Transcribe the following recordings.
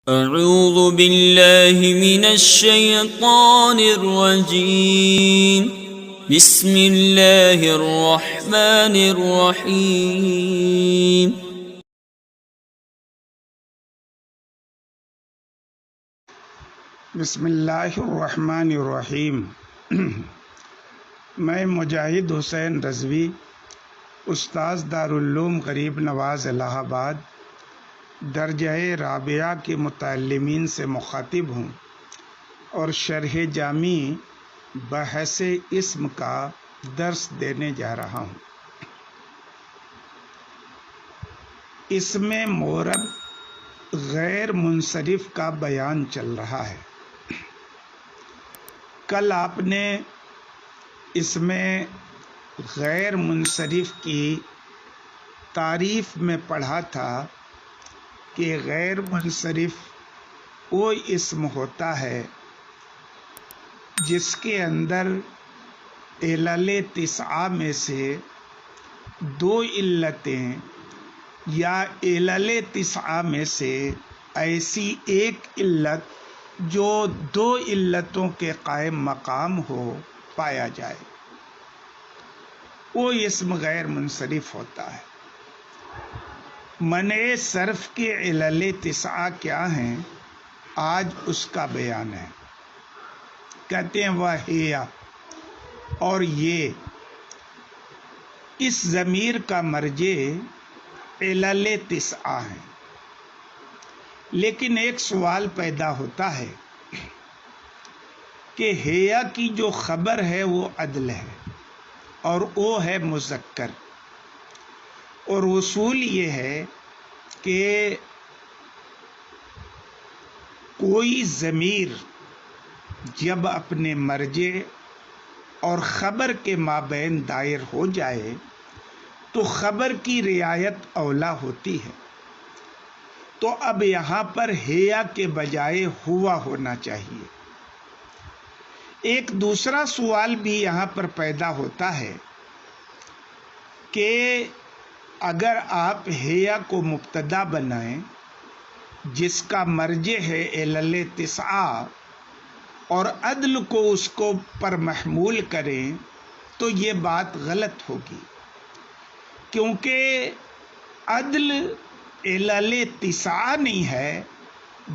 اعوذ باللہ من الشیطان الرجیم بسم اللہ الرحمن الرحیم بسم اللہ الرحمن الرحیم۔ میں مجاہد حسین رضوی، استاذ دارالعلوم غریب نواز الہ آباد، درجہ رابعہ کے متعلمین سے مخاطب ہوں اور شرح جامی بحث اسم کا درس دینے جا رہا ہوں۔ اسم مورب غیر منصرف کا بیان چل رہا ہے۔ کل آپ نے اسم غیر منصرف کی تعریف میں پڑھا تھا کہ غیر منصرف وہ اسم ہوتا ہے جس کے اندر علل تسعہ میں سے دو علتیں یا علل تسعہ میں سے ایسی ایک علت جو دو علتوں کے قائم مقام ہو پایا جائے، وہ اسم غیر منصرف ہوتا ہے۔ منع صرف کے علل تسعہ کیا ہیں، آج اس کا بیان ہے۔ کہتے ہیں وَهِيَ، اور یہ اس ضمیر کا مرجع علل تسعہ ہیں۔ لیکن ایک سوال پیدا ہوتا ہے کہ ہیا کی جو خبر ہے وہ عدل ہے اور وہ ہے مذکر، اور اصول یہ ہے کہ کوئی ضمیر جب اپنے مرجع اور خبر کے مابین دائر ہو جائے تو خبر کی رعایت اولا ہوتی ہے۔ تو اب یہاں پر ہیا کے بجائے ہوا ہونا چاہیے۔ ایک دوسرا سوال بھی یہاں پر پیدا ہوتا ہے کہ اگر آپ ہیا کو مبتدا بنائیں جس کا مرجع ہے علل تسعہ اور عدل کو اس کو پر محمول کریں تو یہ بات غلط ہوگی، کیونکہ عدل علل تسعہ نہیں ہے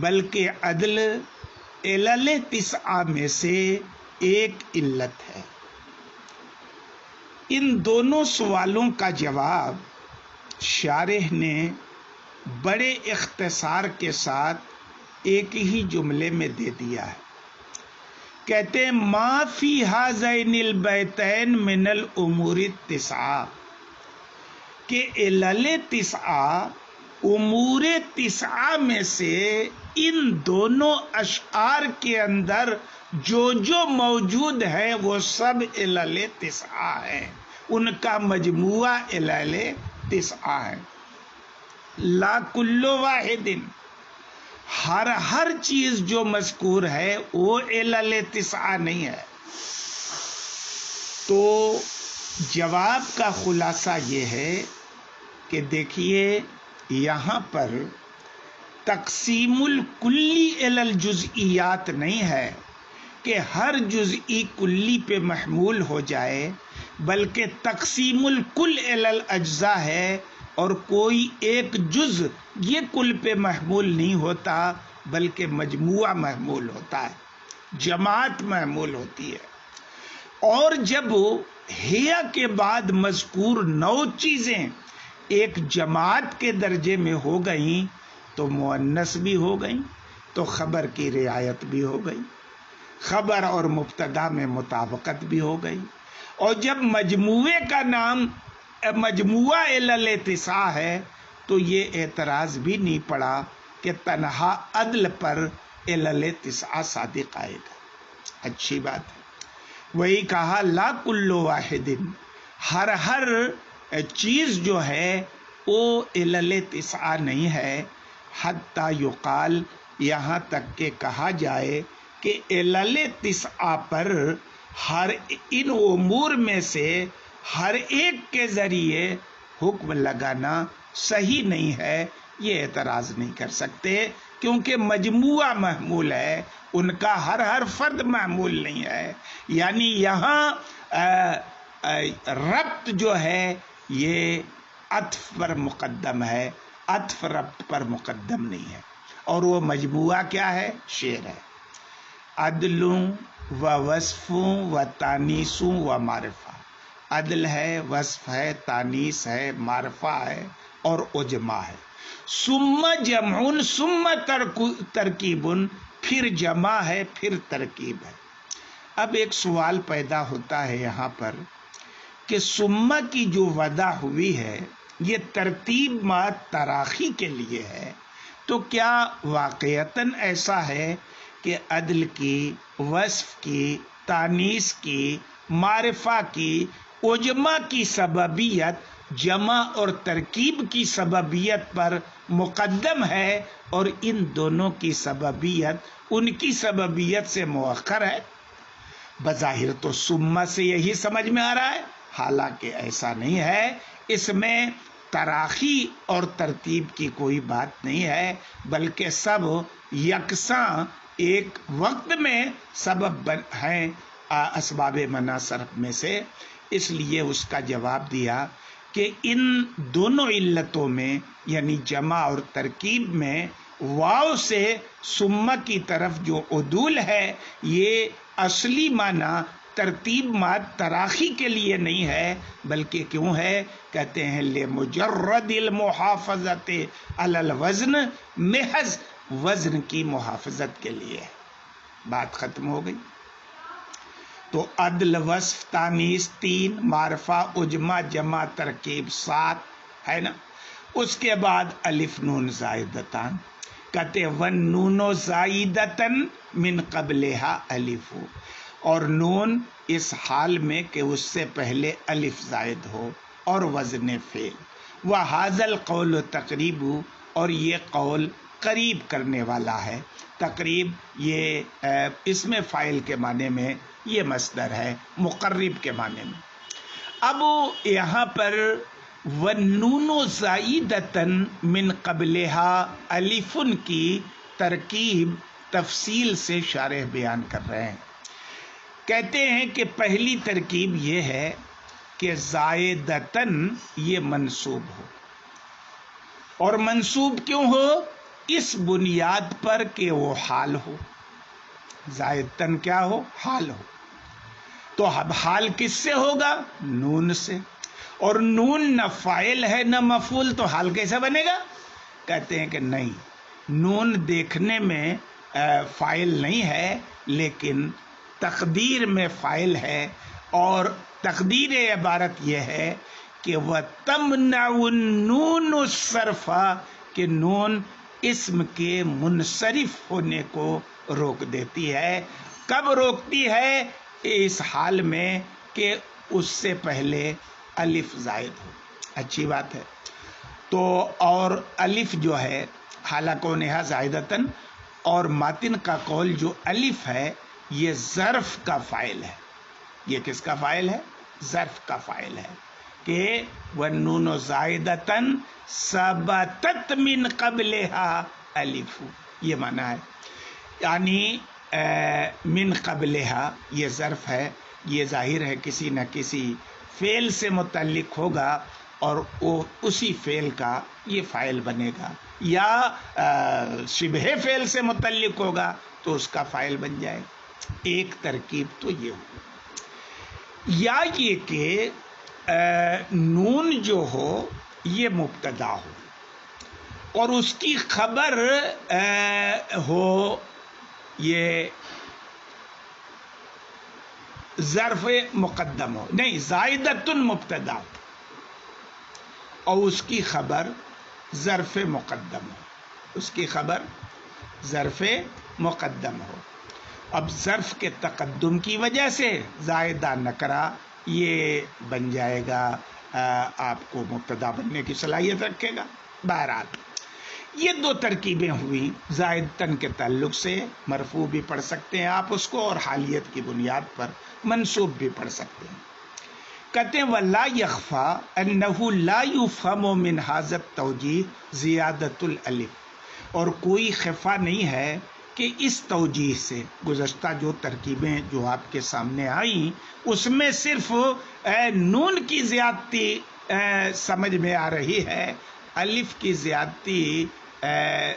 بلکہ عدل علل تسعہ میں سے ایک علت ہے۔ ان دونوں سوالوں کا جواب شارح نے بڑے اختصار کے ساتھ ایک ہی جملے میں دے دیا ہے۔ کہتے ہیں ما فی ھذین البیتین من الامور التسعہ، کہ علل تسعہ امور تسعہ میں سے ان دونوں اشعار کے اندر جو موجود ہے وہ سب علل تسعہ ہیں، ان کا مجموعہ علل تسعہ ہے۔ لا کل واحد، ہر چیز جو مذکور ہے وہ علل تسعہ نہیں ہے۔ تو جواب کا خلاصہ یہ ہے کہ دیکھیے یہاں پر تقسیم الکلی الی الجزئیات نہیں ہے کہ ہر جزئی کلی پہ محمول ہو جائے، بلکہ تقسیم الکل الی الاجزاء ہے، اور کوئی ایک جز یہ کل پہ محمول نہیں ہوتا بلکہ مجموعہ محمول ہوتا ہے، جماعت محمول ہوتی ہے۔ اور جب ہیا کے بعد مذکور 9 چیزیں ایک جماعت کے درجے میں ہو گئیں تو مؤنث بھی ہو گئیں، تو خبر کی رعایت بھی ہو گئی، خبر اور مبتدا میں مطابقت بھی ہو گئی۔ اور جب مجموعے کا نام مجموعہ علل تسعہ ہے تو یہ اعتراض بھی نہیں پڑا کہ تنہا عدل پر علل تسعہ صادق آئے گا۔ اچھی بات ہے۔ وہی کہا لا کل واحد، ہر چیز جو ہے وہ علل تسعہ نہیں ہے، حتی یقال، یہاں تک کہ کہا جائے کہ علل تسعہ پر ہر ان امور میں سے ہر ایک کے ذریعے حکم لگانا صحیح نہیں ہے، یہ اعتراض نہیں کر سکتے۔ کیونکہ مجموعہ محمول ہے، ان کا ہر فرد محمول نہیں ہے، یعنی یہاں ربط جو ہے یہ عطف پر مقدم ہے، عطف ربط پر مقدم نہیں ہے، اور وہ مجموعہ کیا ہے؟ شعر ہے۔ عدلوں و وصفوں و تانیسوں و معرفہ، عدل ہے، وصف ہے، تانیس ہے، معرفہ ہے اور اجماع ہے۔ ثم جمع ثم ترکیب، پھر جمع ہے، پھر ترکیب ہے۔ اب ایک سوال پیدا ہوتا ہے یہاں پر کہ ثم کی جو وضع ہوئی ہے یہ ترتیب ما تراخی کے لیے ہے، تو کیا واقعتاً ایسا ہے کہ عدل کی، وصف کی، تانیس کی، معرفہ کی، اجماع کی سببیت جمع اور ترکیب کی سببیت پر مقدم ہے، اور ان دونوں کی سببیت ان کی سببیت سے مؤخر ہے؟ بظاہر تو ثم سے یہی سمجھ میں آ رہا ہے، حالانکہ ایسا نہیں ہے، اس میں تراخی اور ترتیب کی کوئی بات نہیں ہے، بلکہ سب یکساں ایک وقت میں سبب ہیں اسباب منع صرف میں سے۔ اس لیے اس کا جواب دیا کہ ان دونوں علتوں میں یعنی جمع اور ترکیب میں واو سے ثم کی طرف جو عدول ہے یہ اصلی معنی ترتیب ما تراخی کے لیے نہیں ہے، بلکہ کیوں ہے؟ کہتے ہیں لمجرد المحافظت علی الوزن، محض وزن کی محافظت کے لیے۔ بات ختم ہو گئی۔ تو عدل، وصف، تانیس 3، معرفہ، اجماع، جمع، ترکیب 7 ہے نا۔ اس کے بعد الف نون زائدتان، کہتے والنون زائدتن من قبلہا الف، اور نون اس حال میں کہ اس سے پہلے الف زائد ہو اور وزن فعل۔ وہذا القول تقریب، اور یہ قول قریب کرنے والا ہے۔ تقریب یہ اسم فاعل کے معنی میں یہ مصدر ہے، مقرب کے معنی میں۔ اب یہاں پر والنون زائدتن من قبلہا الف کی ترکیب تفصیل سے شارح بیان کر رہے ہیں۔ کہتے ہیں کہ پہلی ترکیب یہ ہے کہ زائدتن یہ منصوب ہو، اور منصوب کیوں ہو؟ اس بنیاد پر کہ وہ حال ہو۔ زائدتن کیا ہو؟ حال ہو۔ تو اب حال کس سے ہوگا؟ نون سے، اور نون نہ فاعل ہے نہ مفعول، تو حال کیسے بنے گا؟ کہتے ہیں کہ نہیں، نون دیکھنے میں فاعل نہیں ہے لیکن تقدیر میں فاعل ہے، اور تقدیر عبارت یہ ہے کہ وَتَمْنَعُ النُّونُ الصَّرْفَ، کہ نون اسم کے منصرف ہونے کو روک دیتی ہے۔ کب روکتی ہے؟ اس حال میں کہ اس سے پہلے الف زائد ہو۔ اچھی بات ہے۔ تو اور الف جو ہے حالکونہا زائدتن، اور ماتن کا قول جو الف ہے یہ ظرف کا فاعل ہے۔ یہ کس کا فاعل ہے؟ ظرف کا فاعل ہے، کہ والنون زائدتن ثبتت من قبلہا الف، یہ معنی ہے۔ یعنی من قبلہا یہ ظرف ہے، یہ ظاہر ہے کسی نہ کسی فعل سے متعلق ہوگا، اور وہ اسی فعل کا یہ فاعل بنے گا، یا شبہ فعل سے متعلق ہوگا تو اس کا فاعل بن جائے گا۔ ایک ترکیب تو یہ ہو، یا یہ کہ نون جو ہو یہ مبتدا ہو اور اس کی خبر ہو یہ ظرف مقدم ہو، نہیں زائدتن مبتدا ہو اور اس کی خبر ظرف مقدم ہو، اس کی خبر ظرف مقدم ہو۔ اب ظرف کے تقدم کی وجہ سے زائدہ نکرہ یہ بن جائے گا، آپ کو مبتدا بننے کی صلاحیت رکھے گا۔ بہرحال یہ دو ترکیبیں ہوئیں، زائدتن کے تعلق سے مرفوع بھی پڑھ سکتے ہیں آپ اس کو، اور حالیت کی بنیاد پر منصوب بھی پڑھ سکتے ہیں۔ کہتے ہیں وَلَا يَخْفَى أَنَّهُ لَا يُفْهَمُ مِنْ هَذَا التَّوْجِيهِ زِيَادَةُ الْأَلِفِ، اور کوئی خفا نہیں ہے کہ اس توجیہ سے گزشتہ جو ترکیبیں جو آپ کے سامنے آئیں اس میں صرف نون کی زیادتی سمجھ میں آ رہی ہے، الف کی زیادتی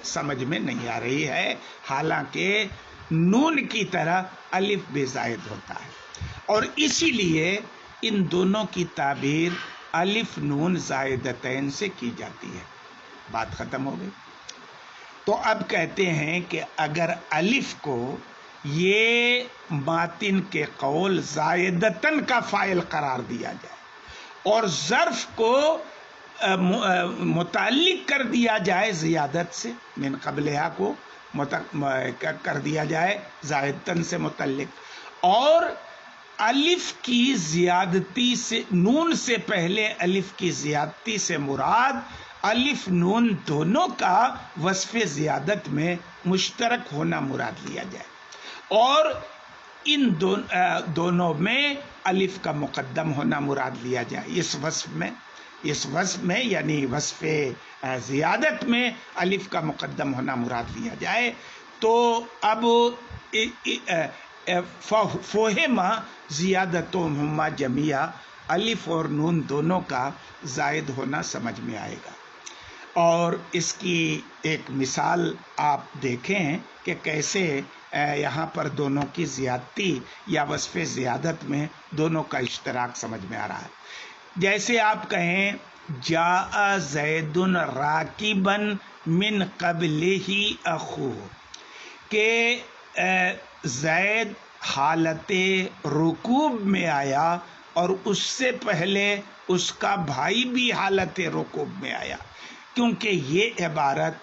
سمجھ میں نہیں آ رہی ہے، حالانکہ نون کی طرح الف بھی زائد ہوتا ہے، اور اسی لیے ان دونوں کی تعبیر الف نون زائدتین سے کی جاتی ہے۔ بات ختم ہو گئی۔ تو اب کہتے ہیں کہ اگر الف کو یہ ماتن کے قول زائدتن کا فاعل قرار دیا جائے اور ظرف کو متعلق کر دیا جائے زیادت سے، من قبلہا کو کر دیا جائے زائدتن سے متعلق، اور الف کی زیادتی سے، نون سے پہلے الف کی زیادتی سے مراد الف نون دونوں کا وصف زیادت میں مشترک ہونا مراد لیا جائے، اور ان دونوں میں الف کا مقدم ہونا مراد لیا جائے، اس وصف میں یعنی وصف زیادت میں الف کا مقدم ہونا مراد لیا جائے۔ تو اب فوہما زیادتہما جمیعا، الف اور نون دونوں کا زائد ہونا سمجھ میں آئے گا، اور اس کی ایک مثال آپ دیکھیں کہ کیسے یہاں پر دونوں کی زیادتی یا وصف زیادت میں دونوں کا اشتراک سمجھ میں آ رہا ہے۔ جیسے آپ کہیں جاء زید راکبا من قبلہ اخوہ، کہ زید حالت رکوب میں آیا اور اس سے پہلے اس کا بھائی بھی حالت رکوب میں آیا، کیونکہ یہ عبارت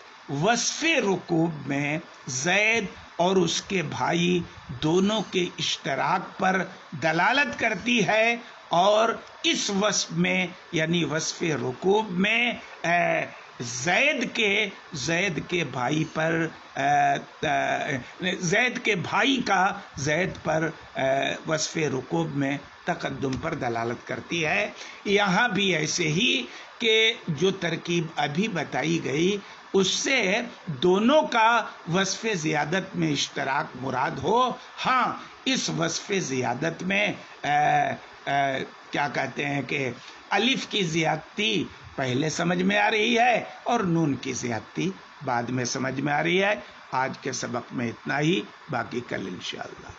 وصف رکوب میں زید اور اس کے بھائی دونوں کے اشتراک پر دلالت کرتی ہے، اور اس وصف میں یعنی وصف رکوب میں زید کے بھائی پر زید کے بھائی کا زید پر وصف رکوب میں تقدم پر دلالت کرتی ہے۔ یہاں بھی ایسے ہی کہ جو ترکیب ابھی بتائی گئی اس سے دونوں کا وصف زیادت میں اشتراک مراد ہو، ہاں اس وصف زیادت میں کیا کہتے ہیں کہ الف کی زیادتی پہلے سمجھ میں آ رہی ہے اور نون کی زیادتی بعد میں سمجھ میں آ رہی ہے۔ آج کے سبق میں اتنا ہی، باقی کل انشاءاللہ۔